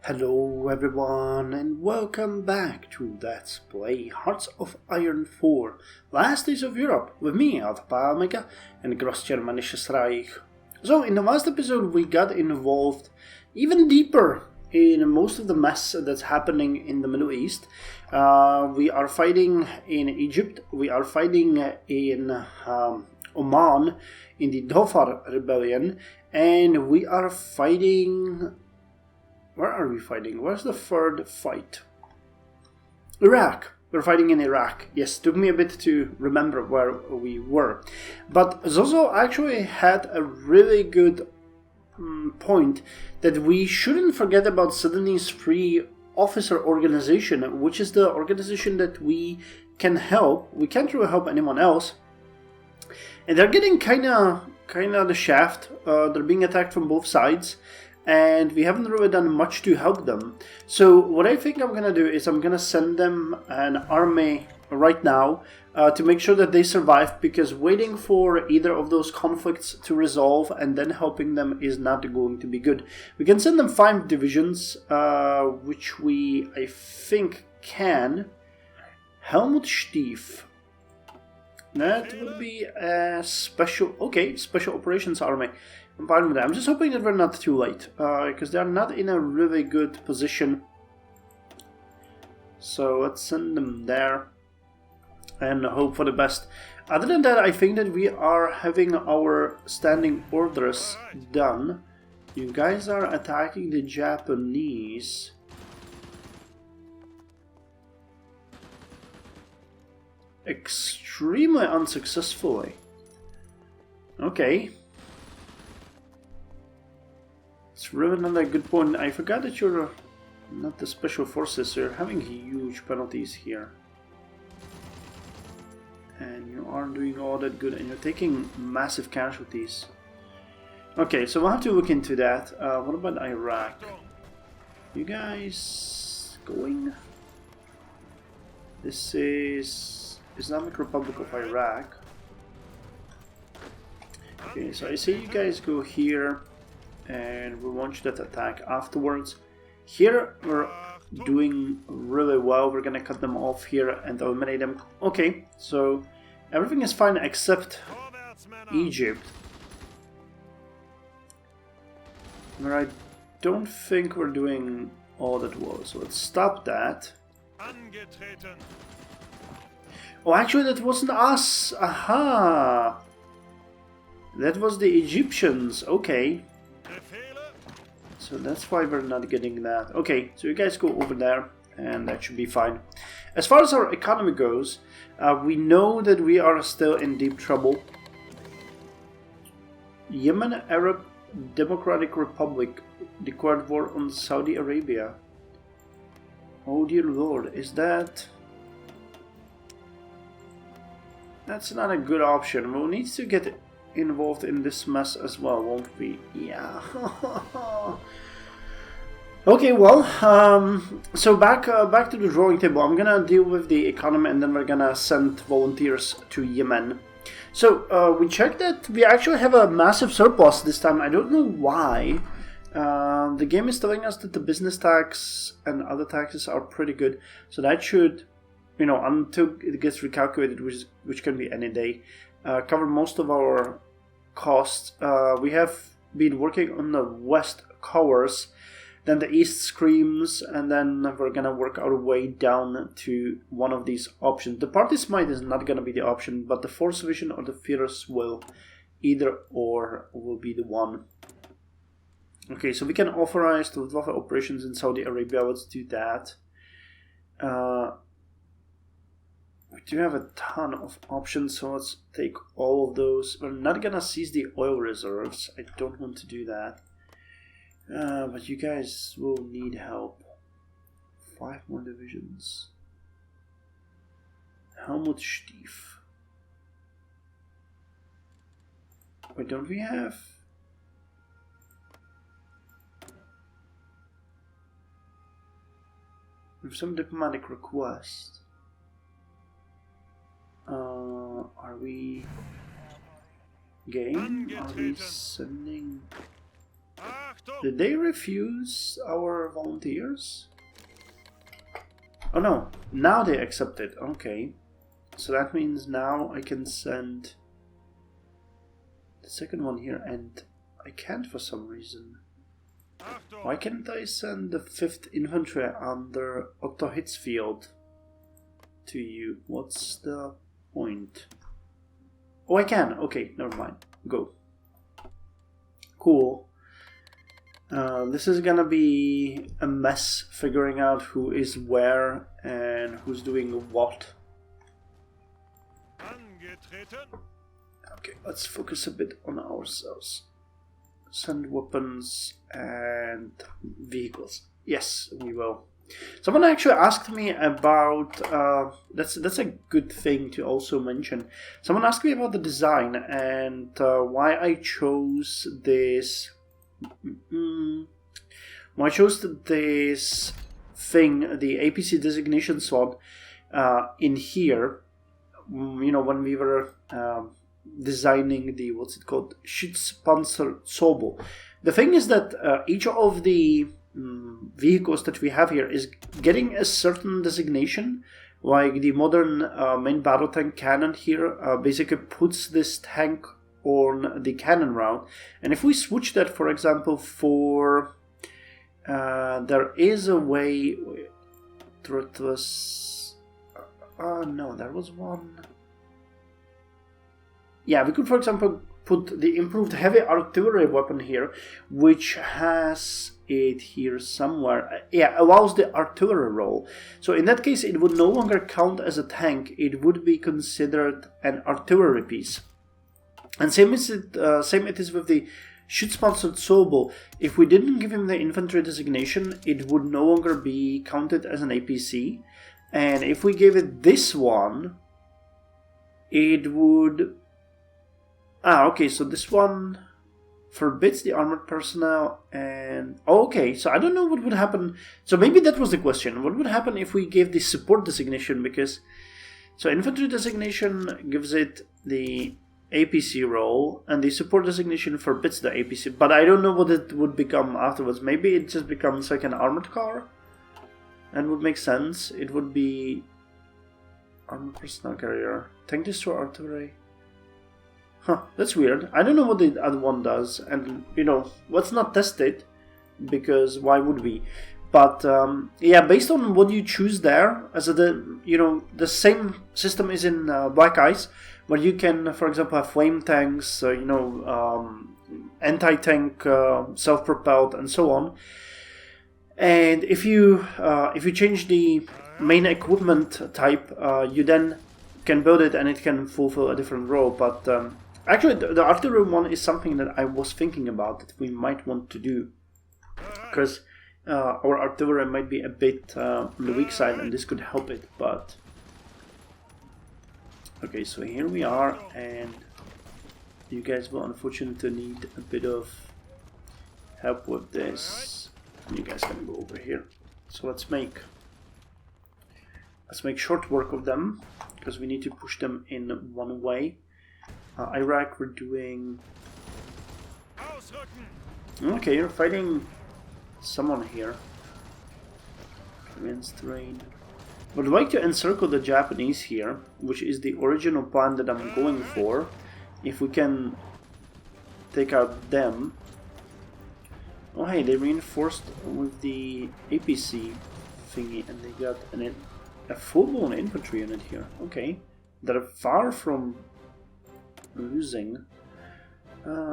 Hello everyone and welcome back to Let's Play Hearts of Iron 4 Last Days of Europe with me, Adolf Hitler, and Greater Germanic Reich. So in the last episode we got involved even deeper in most of the mess that's happening in the Middle East. We are fighting in Egypt, we are fighting in Oman in the Dhofar rebellion, and we are fighting... Where are we fighting? Where's the third fight? Iraq. We're fighting in Iraq. Yes, took me a bit to remember where we were. But Zozo actually had a really good point that we shouldn't forget about Sudanese Free Officer Organization, which is the organization that we can help. We can't really help anyone else. And they're getting kinda the shaft. They're being attacked from both sides. And we haven't really done much to help them. So what I think I'm gonna do is I'm gonna send them an army right now to make sure that they survive, because waiting for either of those conflicts to resolve and then helping them is not going to be good. We can send them 5 divisions, which we, I think, can. Helmutstief. That would be a special operations army. I'm fine with that. I'm just hoping that we're not too late, because they're not in a really good position. So let's send them there and hope for the best. Other than that, I think that we are having our standing orders done. You guys are attacking the Japanese. Extremely unsuccessfully. Okay. It's really not a good point. I forgot that you're not the special forces, so you're having huge penalties here. And you aren't doing all that good, and you're taking massive casualties. Okay, so we'll have to look into that. What about Iraq? You guys going? This is Islamic Republic of Iraq. Okay, so I see you guys go here. And we'll launch that attack afterwards. Here we're doing really well. We're gonna cut them off here and eliminate them. Okay, so everything is fine except Egypt, where I don't think we're doing all that well. So let's stop that. Oh, actually that wasn't us. Aha! That was the Egyptians. Okay. So that's why we're not getting that. Okay, so you guys go over there, and that should be fine. As far as our economy goes, we know that we are still in deep trouble. Yemen Arab Democratic Republic declared war on Saudi Arabia. Oh dear lord, is that... That's not a good option. We'll need to get involved in this mess as well, won't we? Yeah. Okay, well, so back to the drawing table. I'm gonna deal with the economy, and then we're gonna send volunteers to Yemen. So we checked that we actually have a massive surplus this time. I don't know why. The game is telling us that the business tax and other taxes are pretty good, so that should, you know, until it gets recalculated, which can be any day, cover most of our costs. We have been working on the west covers, then the east screams, and then we're gonna work our way down to one of these options. The party's might is not gonna be the option, but the force vision or the fears will. Either or will be the one. Okay, so we can authorize the Luftwaffe operations in Saudi Arabia. Let's do that. We do have a ton of options, so let's take all of those. We're not gonna seize the oil reserves. I don't want to do that. But you guys will need help. 5 more divisions. Helmutstief. Wait, don't we have... We have some diplomatic request. Are we game? Are we sending Did they refuse our volunteers? Oh no, now they accept it. Okay. So that means now I can send the second one here, and I can't for some reason. Why can't I send the 5th Infantry under Otto Hitzfeld to you? What's the point? Oh, I can. Okay, never mind. Go. Cool. This is gonna be a mess figuring out who is where and who's doing what. Okay, let's focus a bit on ourselves. Send weapons and vehicles. Yes, we will. Someone actually asked me about that's a good thing to also mention. Someone asked me about the design and why I chose this. Why I chose this thing, the APC designation slot, in here. You know, when we were designing the, what's it called, Schutzpanzersobel. The thing is that each of the vehicles that we have here is getting a certain designation. Like the modern main battle tank cannon here basically puts this tank on the cannon round, and if we switch that, for example, for there is a way that was no, there was one. Yeah, we could, for example, put the improved heavy artillery weapon here, which has it here somewhere. Yeah, allows the artillery roll. So in that case, it would no longer count as a tank. It would be considered an artillery piece. And same it is with the Schutzpanzersobel. If we didn't give him the infantry designation, it would no longer be counted as an APC. And if we gave it this one, it would... okay, so this one forbids the armored personnel and... okay, so I don't know what would happen. So maybe that was the question. What would happen if we gave the support designation? Because... so infantry designation gives it the APC role, and the support designation forbids the APC. But I don't know what it would become afterwards. Maybe it just becomes like an armored car? And would make sense. It would be... armored personnel carrier. Tank destroyer artillery. Huh, that's weird. I don't know what the other one does, and, you know, let's not test it, because why would we? But, yeah, based on what you choose there, as the same system is in Black Ice, where you can, for example, have flame tanks, anti-tank, self-propelled, and so on. And if you change the main equipment type, you then can build it, and it can fulfill a different role. But actually, the artillery one is something that I was thinking about that we might want to do, because our artillery might be a bit on the weak side, and this could help it. But okay, so here we are, and you guys will unfortunately need a bit of help with this. You guys can go over here. So let's make short work of them, because we need to push them in one way. Iraq, we're doing... okay, you're fighting someone here. Against terrain. Would like to encircle the Japanese here, which is the original plan that I'm going for. If we can take out them. Oh hey, they reinforced with the APC thingy, and they got a full-blown infantry unit here. Okay, they're far from losing.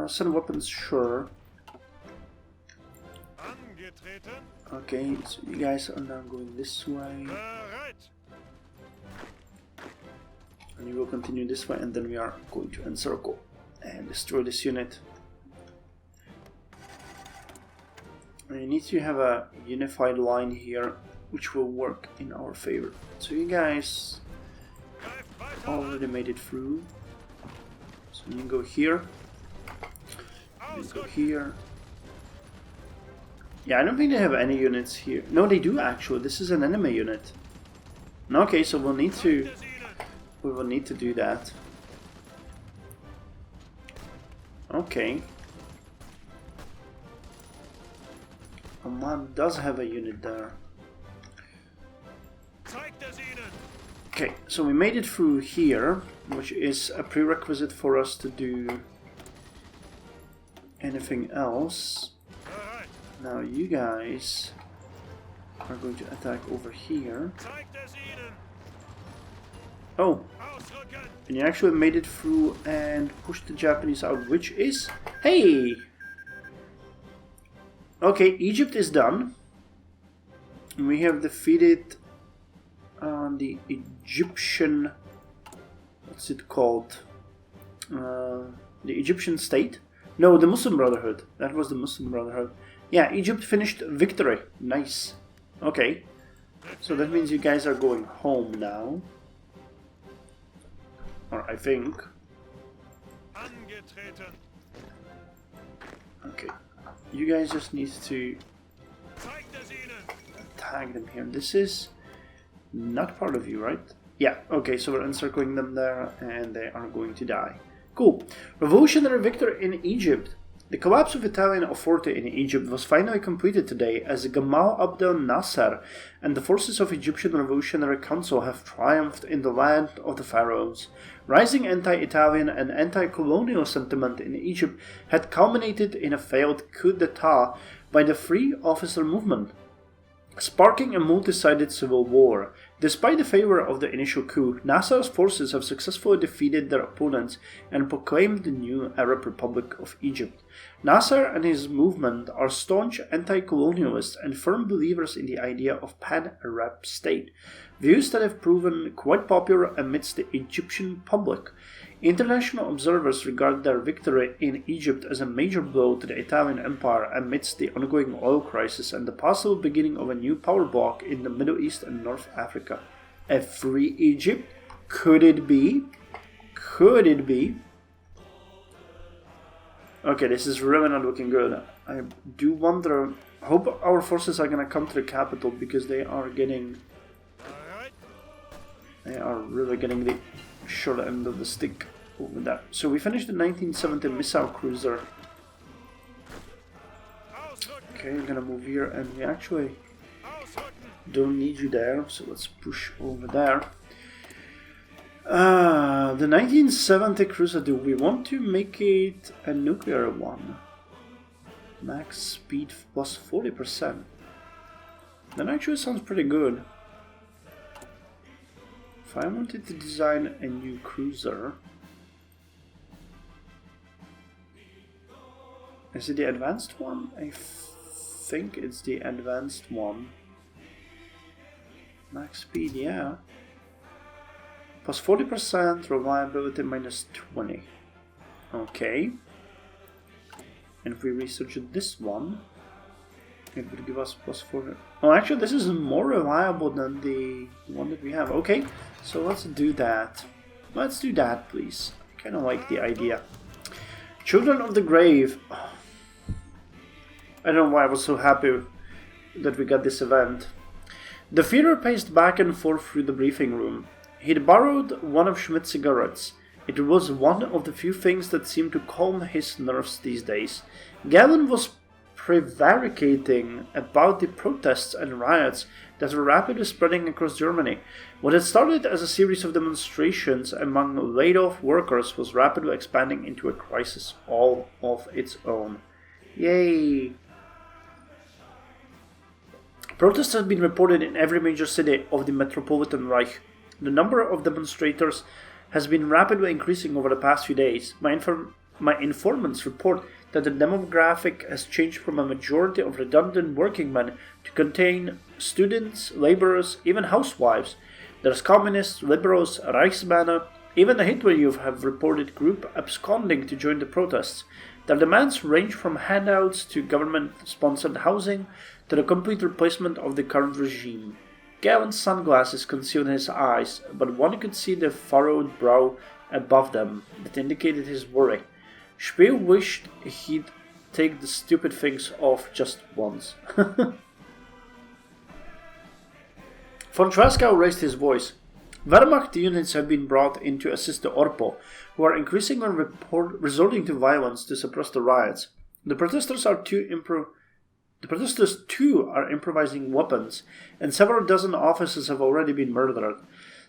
Send weapons, sure. Okay, so you guys are now going this way. And you will continue this way, and then we are going to encircle and destroy this unit. We need to have a unified line here, which will work in our favor. So you guys already made it through. So you go here. You go here. Yeah, I don't think they have any units here. No, they do actually. This is an enemy unit. Okay, so we will need to do that. Command does have a unit there. Okay, so we made it through here, which is a prerequisite for us to do anything else. Now you guys are going to attack over here. Oh, and you actually made it through and pushed the Japanese out, which is... Hey! Okay, Egypt is done. We have defeated the Egyptian... What's it called? The Egyptian state? No, the Muslim Brotherhood. That was the Muslim Brotherhood. Yeah, Egypt finished victory. Nice. Okay. So that means you guys are going home now. Or I think. Okay. You guys just need to tag them here. This is not part of you, right? Yeah, okay, so we're encircling them there and they are going to die. Cool. Revolutionary victory in Egypt. The collapse of Italian authority in Egypt was finally completed today as Gamal Abdel Nasser and the forces of Egyptian Revolutionary Council have triumphed in the land of the pharaohs. Rising anti-Italian and anti-colonial sentiment in Egypt had culminated in a failed coup d'etat by the Free Officer movement, sparking a multi-sided civil war. Despite the failure of the initial coup, Nasser's forces have successfully defeated their opponents and proclaimed the new Arab Republic of Egypt. Nasser and his movement are staunch anti-colonialists and firm believers in the idea of pan-Arab state, views that have proven quite popular amidst the Egyptian public. International observers regard their victory in Egypt as a major blow to the Italian Empire amidst the ongoing oil crisis and the possible beginning of a new power bloc in the Middle East and North Africa. A free Egypt? Could it be? Could it be? Okay, this is really not looking good. I do wonder... I hope our forces are gonna come to the capital because they are getting... They are really getting the short end of the stick over there. So we finished the 1970 missile cruiser. Okay, we're gonna move here and we actually don't need you there, so let's push over there. The 1970 cruiser, do we want to make it a nuclear one? Max speed plus 40%. That actually sounds pretty good. If I wanted to design a new cruiser... Is it the advanced one? I think it's the advanced one. Max speed, yeah. Plus 40%, reliability minus 20. Okay. And if we research this one, it would give us plus 4. Oh, actually, this is more reliable than the one that we have. Okay, so let's do that. Let's do that, please. I kind of like the idea. Children of the Grave. I don't know why I was so happy that we got this event. The Führer paced back and forth through the briefing room. He'd borrowed one of Schmidt's cigarettes. It was one of the few things that seemed to calm his nerves these days. Galen was prevaricating about the protests and riots that were rapidly spreading across Germany. What had started as a series of demonstrations among laid-off workers was rapidly expanding into a crisis all of its own. Yay! Protests had been reported in every major city of the Metropolitan Reich. The number of demonstrators has been rapidly increasing over the past few days. My informants report that the demographic has changed from a majority of redundant working men to contain students, laborers, even housewives. There's communists, liberals, Reichsbanner, even the Hitler Youth have reported group absconding to join the protests. Their demands range from handouts to government-sponsored housing to the complete replacement of the current regime. Galen's sunglasses concealed his eyes, but one could see the furrowed brow above them that indicated his worry. Spiel wished he'd take the stupid things off just once. Von Traskow raised his voice. Wehrmacht units have been brought in to assist the Orpo, who are increasingly resorting to violence to suppress the riots. The protesters are too The protesters too are improvising weapons, and several dozen officers have already been murdered.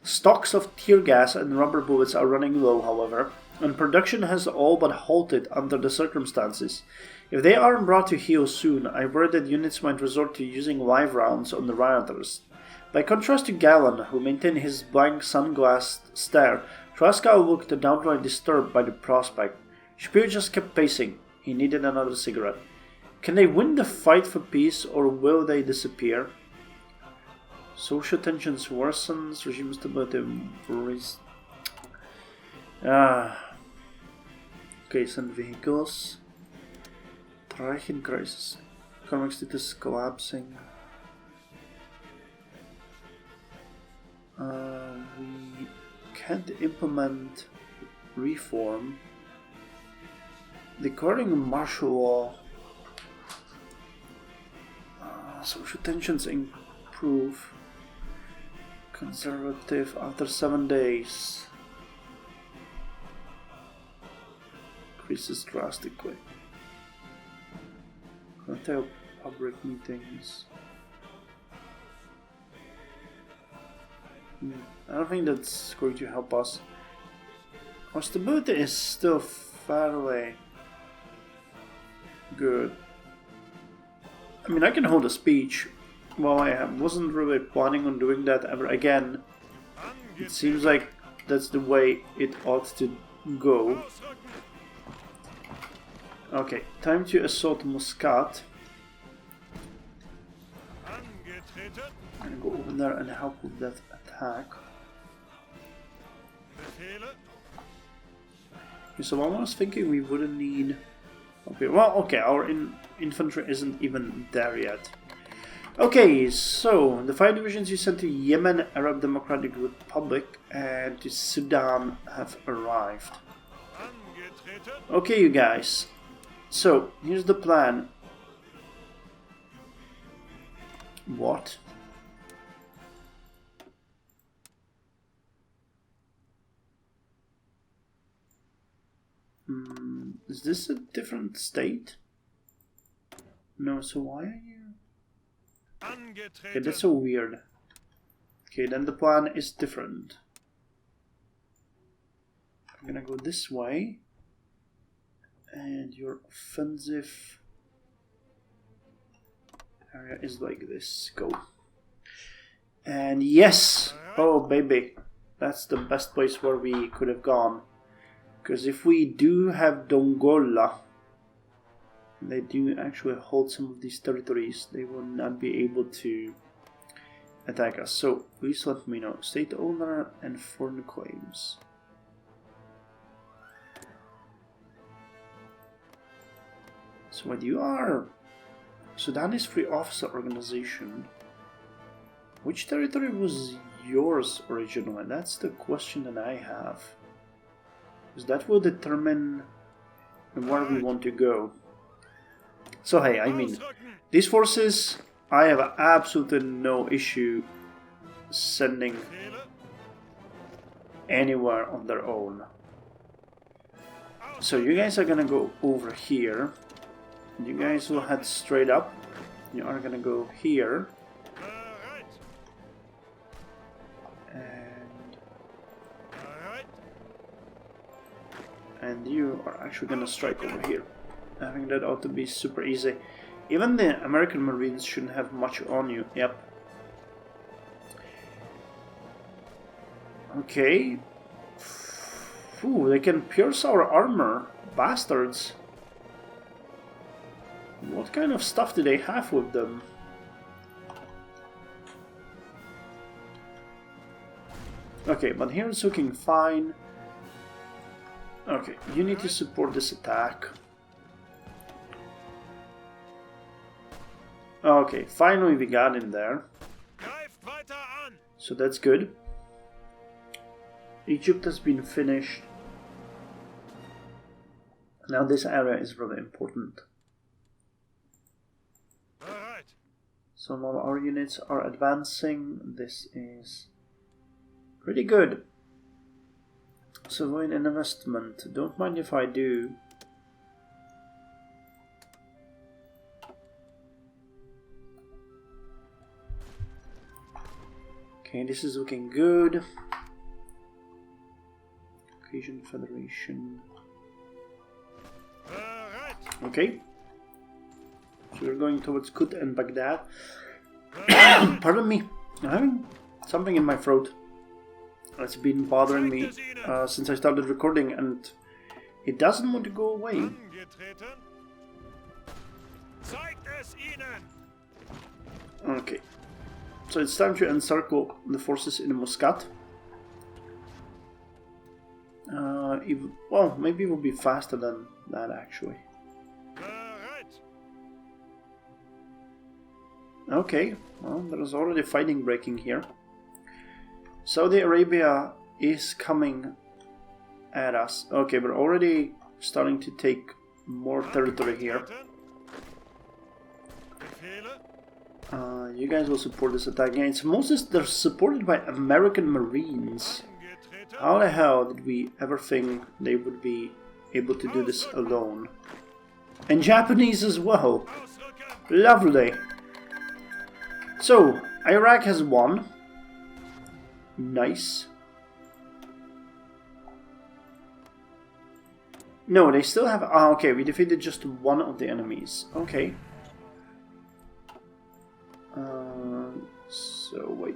Stocks of tear gas and rubber bullets are running low, however, and production has all but halted under the circumstances. If they aren't brought to heel soon, I worry that units might resort to using live rounds on the rioters. By contrast to Galen, who maintained his blank sunglassed stare, Traskow looked downright disturbed by the prospect. Spear just kept pacing. He needed another cigarette. Can they win the fight for peace, or will they disappear? Social tensions worsens, regime stability worries. Okay, send vehicles. Reich in crisis. Economic status collapsing. We can't implement reform. Declaring martial law. Social tensions improve. Conservative after 7 days. Increases drastically. Curtail public meetings. I don't think that's going to help us. Our stability is still fairly good. I mean, I can hold a speech. Well, I wasn't really planning on doing that ever again. It seems like that's the way it ought to go. Okay, time to assault Muscat. I'm gonna go over there and help with that attack. Okay, so I was thinking we wouldn't need... Okay, well, okay, our infantry isn't even there yet. Okay, so the 5 divisions you sent to Yemen, Arab Democratic Republic, and to Sudan have arrived. Okay, you guys. So, here's the plan. What? Is this a different state? No, so why are you... Okay, that's so weird. Okay, then the plan is different. I'm gonna go this way. And your offensive area is like this. Go. And yes! Oh, baby. That's the best place where we could have gone. Because if we do have Dongola, they do actually hold some of these territories, they will not be able to attack us. So, please let me know. State owner and foreign claims. So what you are... Sudanese Free Officer Organization. Which territory was yours originally? That's the question that I have. Because that will determine where we want to go. So hey, I mean, these forces, I have absolutely no issue sending anywhere on their own. So you guys are gonna go over here. You guys will head straight up. You are gonna go here. And you are actually gonna strike over here. I think that ought to be super easy. Even the American Marines shouldn't have much on you. Yep. Okay. Ooh, they can pierce our armor. Bastards. What kind of stuff do they have with them? Okay, but here it's looking fine. Okay, you need to support this attack. Okay, finally we got in there. So that's good. Egypt has been finished. Now this area is really important. Some of our units are advancing. This is pretty good. Civilian investment. Don't mind if I do. Okay, this is looking good. Caucasian Federation. Okay. So we're going towards Kut and Baghdad. Pardon me, I'm having something in my throat. It's been bothering me since I started recording, and it doesn't want to go away. Okay. So it's time to encircle the forces in Muscat. Well, maybe it will be faster than that, actually. Okay, well, there's already fighting breaking here. Saudi Arabia is coming at us. Okay, we're already starting to take more territory here. You guys will support this attack. Yeah, it's mostly they're supported by American Marines. How the hell did we ever think they would be able to do this alone? And Japanese as well. Lovely. So, Iraq has won. Nice. No, they still have... Ah, okay, we defeated just one of the enemies. Okay. So, wait.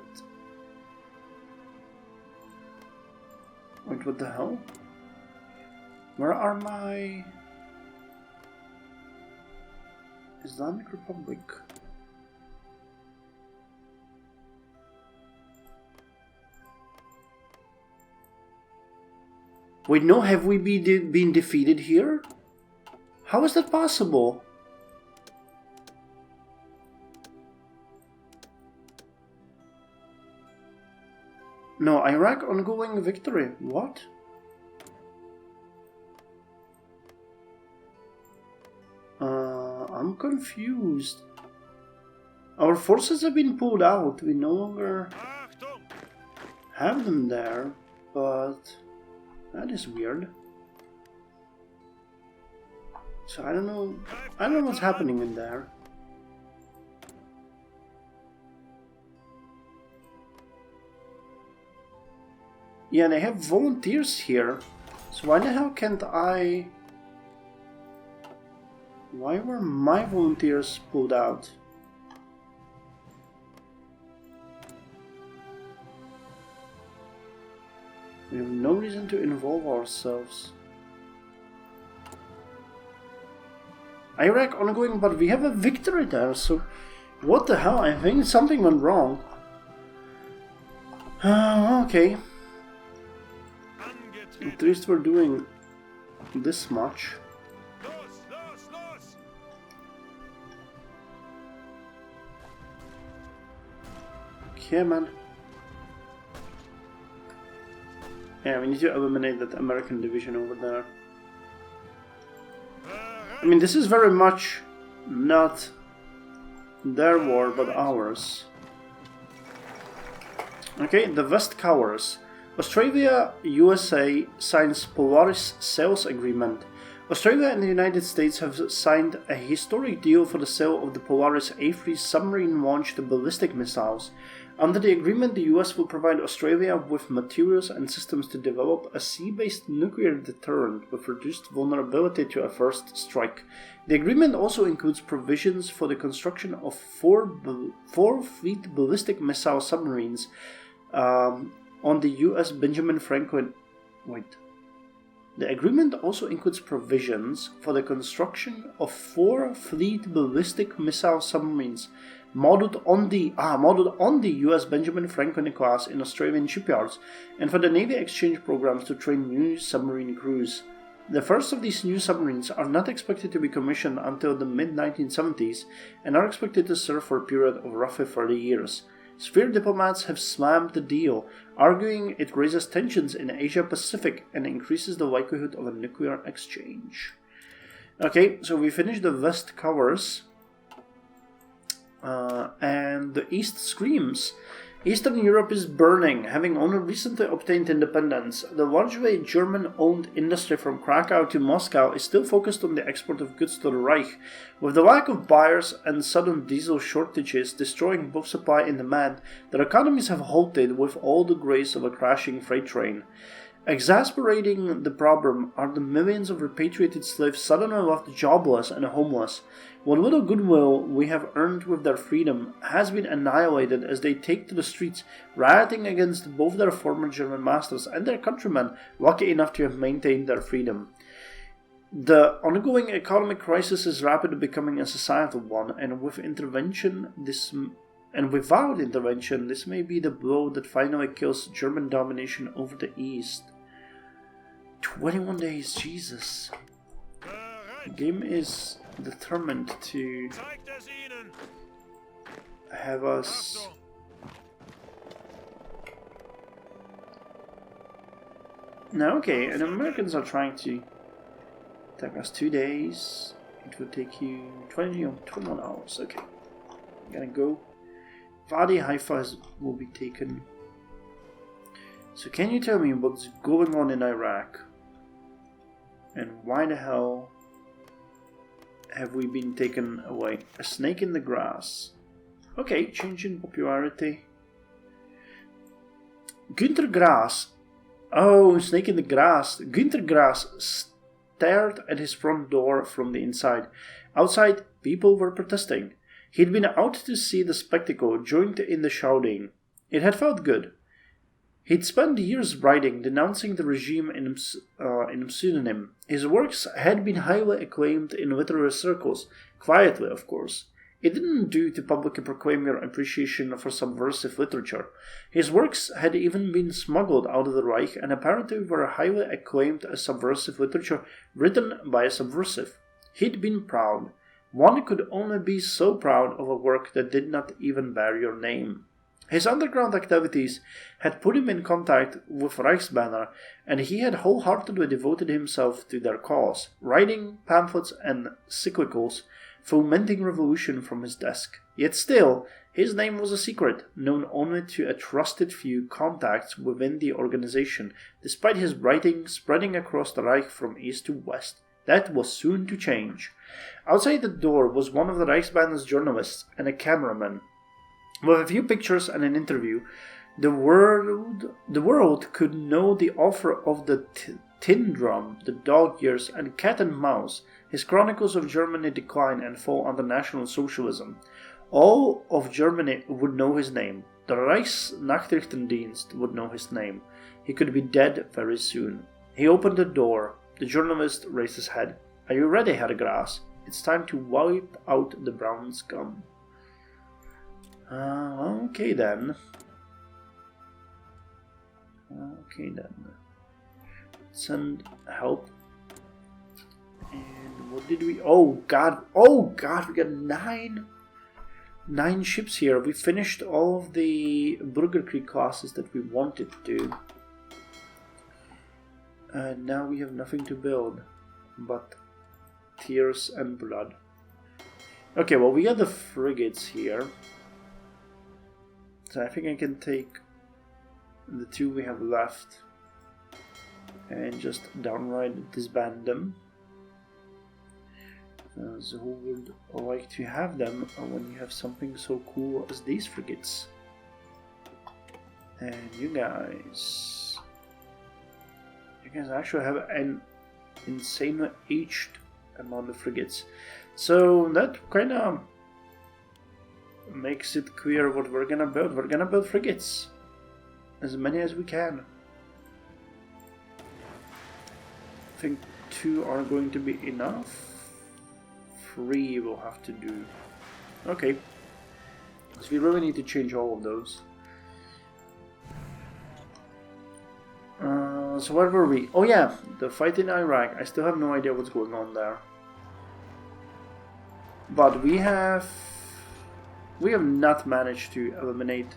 Wait, what the hell? Where are my... Islamic Republic? Wait, no, have we been defeated here? How is that possible? No, Iraq ongoing victory. What? I'm confused. Our forces have been pulled out. We no longer have them there, but that is weird. So I don't know what's happening in there. Yeah, they have volunteers here. So why the hell can't I... Why were my volunteers pulled out? We have no reason to involve ourselves. Iraq ongoing, but we have a victory there, so... What the hell? I think something went wrong. Okay. At least we're doing this much. Okay, man. Yeah, we need to eliminate that American division over there. I mean, this is very much not their war, but ours. Okay, the West cowers. Australia, USA signs Polaris sales agreement. Australia and the United States have signed a historic deal for the sale of the Polaris A3 submarine-launched ballistic missiles. Under the agreement, the US will provide Australia with materials and systems to develop a sea-based nuclear deterrent with reduced vulnerability to a first strike. The agreement also includes provisions for the construction of four fleet ballistic missile submarines on the US Benjamin Franklin... Wait. The agreement also includes provisions for the construction of 4 fleet ballistic missile submarines modeled on the US Benjamin Franklin class in Australian shipyards, and for the Navy exchange programs to train new submarine crews. The first of these new submarines are not expected to be commissioned until the mid-1970s and are expected to serve for a period of roughly 30 years. Sphere diplomats have slammed the deal, arguing it raises tensions in Asia Pacific and increases the likelihood of a nuclear exchange. Okay, so we finished the West covers, and the East screams. Eastern Europe is burning. Having only recently obtained independence, the largely German-owned industry from Krakow to Moscow is still focused on the export of goods to the Reich. With the lack of buyers and sudden diesel shortages destroying both supply and demand, their economies have halted with all the grace of a crashing freight train. Exasperating the problem are the millions of repatriated slaves suddenly left jobless and homeless. What little goodwill we have earned with their freedom has been annihilated as they take to the streets, rioting against both their former German masters and their countrymen lucky enough to have maintained their freedom. The ongoing economic crisis is rapidly becoming a societal one, and without intervention, this may be the blow that finally kills German domination over the East. 21 days, Jesus. The game is determined to have us now. Okay, and the Americans are trying to take us 2 days. It will take you 21 hours. Okay, I'm gonna go. Wadi Haifa will be taken. So can you tell me what's going on in Iraq? And why the hell have we been taken away? A snake in the grass. Okay, change in popularity. Günter Grass. Oh, snake in the grass. Günter Grass stared at his front door from the inside. Outside, people were protesting. He'd been out to see the spectacle, joined in the shouting. It had felt good. He'd spent years writing, denouncing the regime in pseudonym. His works had been highly acclaimed in literary circles, quietly, of course. It didn't do to publicly proclaim your appreciation for subversive literature. His works had even been smuggled out of the Reich and apparently were highly acclaimed as subversive literature written by a subversive. He'd been proud. One could only be so proud of a work that did not even bear your name. His underground activities had put him in contact with Reichsbanner, and he had wholeheartedly devoted himself to their cause, writing pamphlets and cyclicals, fomenting revolution from his desk. Yet still, his name was a secret, known only to a trusted few contacts within the organization, despite his writing spreading across the Reich from east to west. That was soon to change. Outside the door was one of the Reichsbanner's journalists and a cameraman. With a few pictures and an interview, the world could know the author of the Tin Drum, the Dog Years, and Cat and Mouse, his chronicles of Germany decline and fall under National Socialism. All of Germany would know his name. The Reichsnachrichtendienst would know his name. He could be dead very soon. He opened the door. The journalist raised his head. "Are you ready, Herr Grass? It's time to wipe out the brown scum." Okay then. Send help. And what did we... Oh god, we got nine ships here. We finished all of the Bürgerkrieg classes that we wanted to. And now we have nothing to build but tears and blood. Okay, well, we got the frigates here. So I think I can take the two we have left and just downright disband them. So who would like to have them when you have something so cool as these frigates? And you guys actually have an insanely aged amount of frigates. So that kind of makes it clear what we're gonna build. We're gonna build frigates. As many as we can. I think 2 are going to be enough. 3 will have to do. Okay. Because we really need to change all of those. So where were we? Oh yeah, the fight in Iraq. I still have no idea what's going on there. But we have not managed to eliminate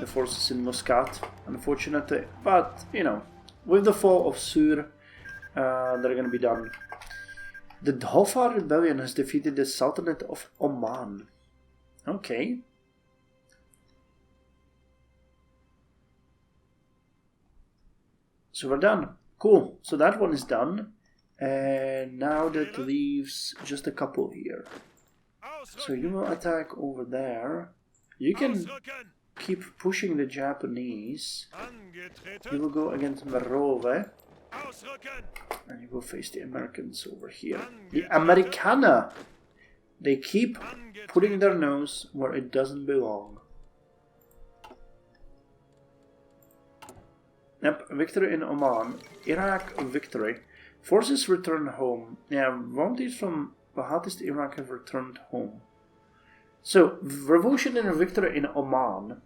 the forces in Muscat, unfortunately. But, you know, with the fall of Sur, they're going to be done. The Dhofar rebellion has defeated the Sultanate of Oman. Okay. So we're done. Cool. So that one is done. And now that leaves just a couple here. So you will attack over there. You can keep pushing the Japanese. You will go against Merove. And you will face the Americans over here. The Americana! They keep putting their nose where it doesn't belong. Yep, victory in Oman. Iraq victory. Forces return home. Yeah, volunteers from Bahatist Iraq have returned home. So, revolution and victory in Oman.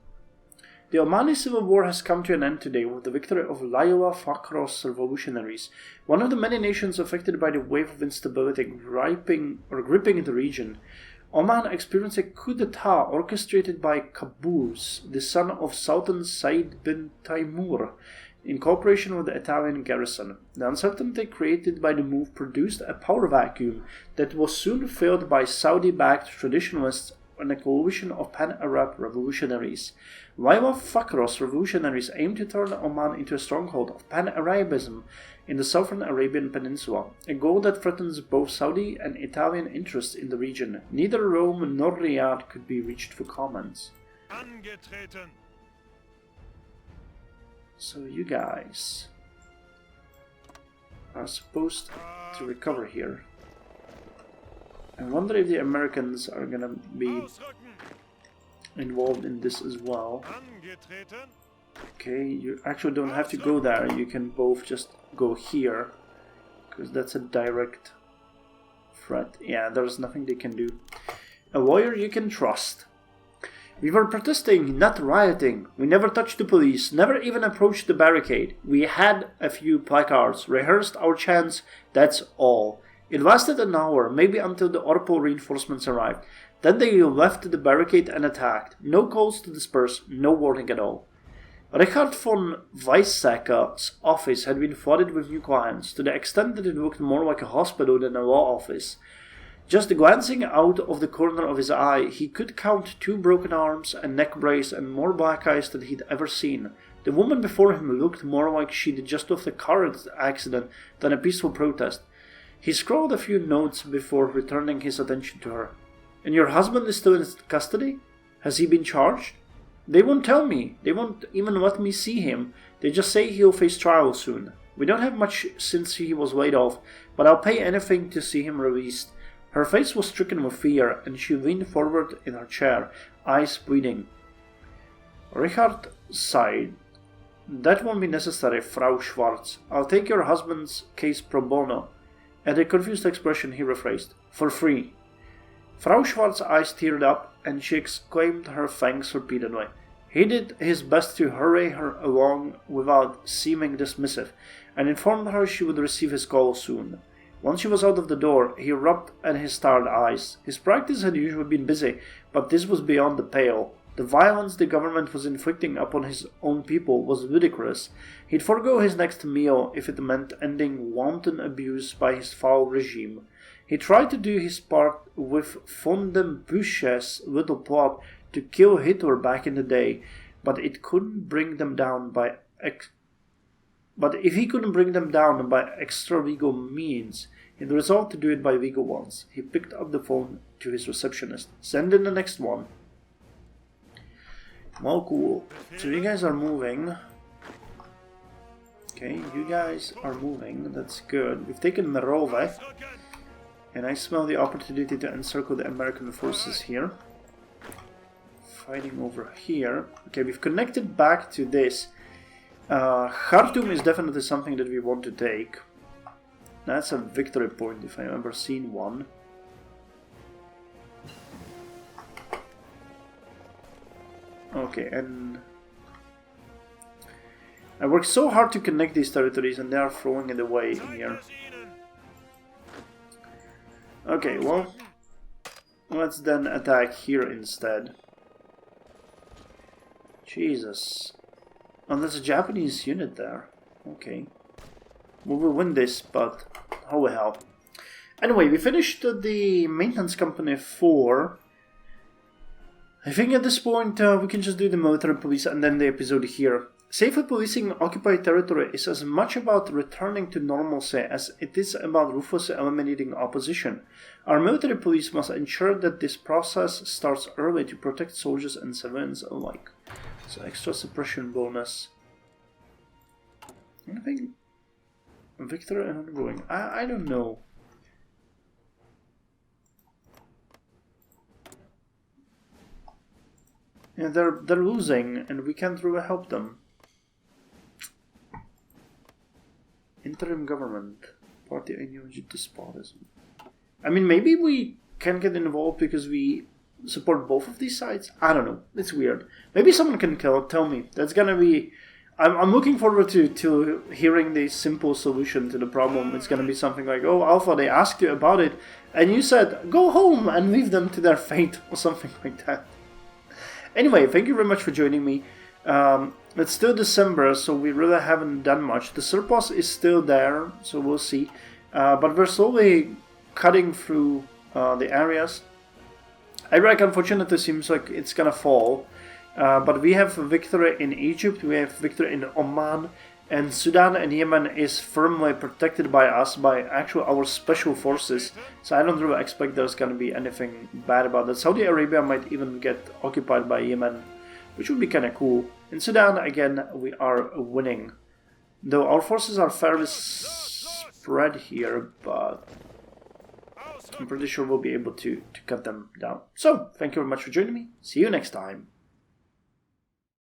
The Omani civil war has come to an end today with the victory of Laiwa Fakhros revolutionaries, one of the many nations affected by the wave of instability gripping the region. Oman experienced a coup d'etat orchestrated by Qaboos, the son of Sultan Said bin Taimur, in cooperation with the Italian garrison. The uncertainty created by the move produced a power vacuum that was soon filled by Saudi-backed traditionalists and a coalition of pan-Arab revolutionaries. Laiwa Fakhros revolutionaries aimed to turn Oman into a stronghold of pan-Arabism in the southern Arabian Peninsula, a goal that threatens both Saudi and Italian interests in the region. Neither Rome nor Riyadh could be reached for comments. So you guys are supposed to recover here. I wonder if the Americans are gonna be involved in this as well. Okay, you actually don't have to go there. You can both just go here, because that's a direct threat. Yeah, there's nothing they can do. A lawyer you can trust. We were protesting, not rioting. We never touched the police, never even approached the barricade. We had a few placards, rehearsed our chants, that's all. It lasted an hour, maybe until the Orpo reinforcements arrived. Then they left the barricade and attacked. No calls to disperse, no warning at all. Richard von Weizsäcker's office had been flooded with new clients, to the extent that it looked more like a hospital than a law office. Just glancing out of the corner of his eye, he could count 2 broken arms, a neck brace, and more black eyes than he'd ever seen. The woman before him looked more like she'd just off a car accident than a peaceful protest. He scrawled a few notes before returning his attention to her. And your husband is still in custody? Has he been charged? They won't tell me. They won't even let me see him. They just say he'll face trial soon. We don't have much since he was laid off, but I'll pay anything to see him released. Her face was stricken with fear, and she leaned forward in her chair, eyes bleeding. Richard sighed. That won't be necessary, Frau Schwarz. I'll take your husband's case pro bono. At a confused expression he rephrased, for free. Frau Schwarz's eyes teared up, and she exclaimed her thanks repeatedly. He did his best to hurry her along without seeming dismissive, and informed her she would receive his call soon. Once she was out of the door, he rubbed at his tired eyes. His practice had usually been busy, but this was beyond the pale. The violence the government was inflicting upon his own people was ludicrous. He'd forego his next meal if it meant ending wanton abuse by his foul regime. He tried to do his part with von den Bücher's little plot to kill Hitler back in the day, but if he couldn't bring them down by extra-legal means, he resolved to do it by legal ones. He picked up the phone to his receptionist. Send in the next one. Well, cool. So you guys are moving. Okay, you guys are moving. That's good. We've taken Merove. And I smell the opportunity to encircle the American forces here. Fighting over here. Okay, we've connected back to this. Khartoum is definitely something that we want to take. That's a victory point if I've ever seen one. Okay, and I worked so hard to connect these territories and they are throwing it away here. Okay, well, let's then attack here instead. Jesus. Oh, there's a Japanese unit there. Okay. We will win this, but oh well. Anyway, we finished the maintenance company 4. I think at this point we can just do the military police and then the episode here. Safely policing occupied territory is as much about returning to normalcy as it is about ruthlessly eliminating opposition. Our military police must ensure that this process starts early to protect soldiers and civilians alike. So extra suppression bonus. Anything? Victory and ongoing. I don't know. Yeah, they're losing and we can't really help them. Interim government, party ideology despotism. I mean, maybe we can get involved because we support both of these sides. I don't know. It's weird. Maybe someone can tell me. That's gonna be. I'm looking forward to hearing the simple solution to the problem. It's gonna be something like, oh, Alpha, they asked you about it, and you said go home and leave them to their fate, or something like that. Anyway, thank you very much for joining me. It's still December, so we really haven't done much. The surplus is still there, so we'll see. But we're slowly cutting through the areas. Iraq, unfortunately, seems like it's gonna fall. But we have victory in Egypt, we have victory in Oman, and Sudan and Yemen is firmly protected by us, by actually our special forces. So I don't really expect there's gonna be anything bad about that. Saudi Arabia might even get occupied by Yemen, which would be kind of cool. In Sudan, again, we are winning. Though our forces are fairly spread here, but I'm pretty sure we'll be able to cut them down. So, thank you very much for joining me. See you next time.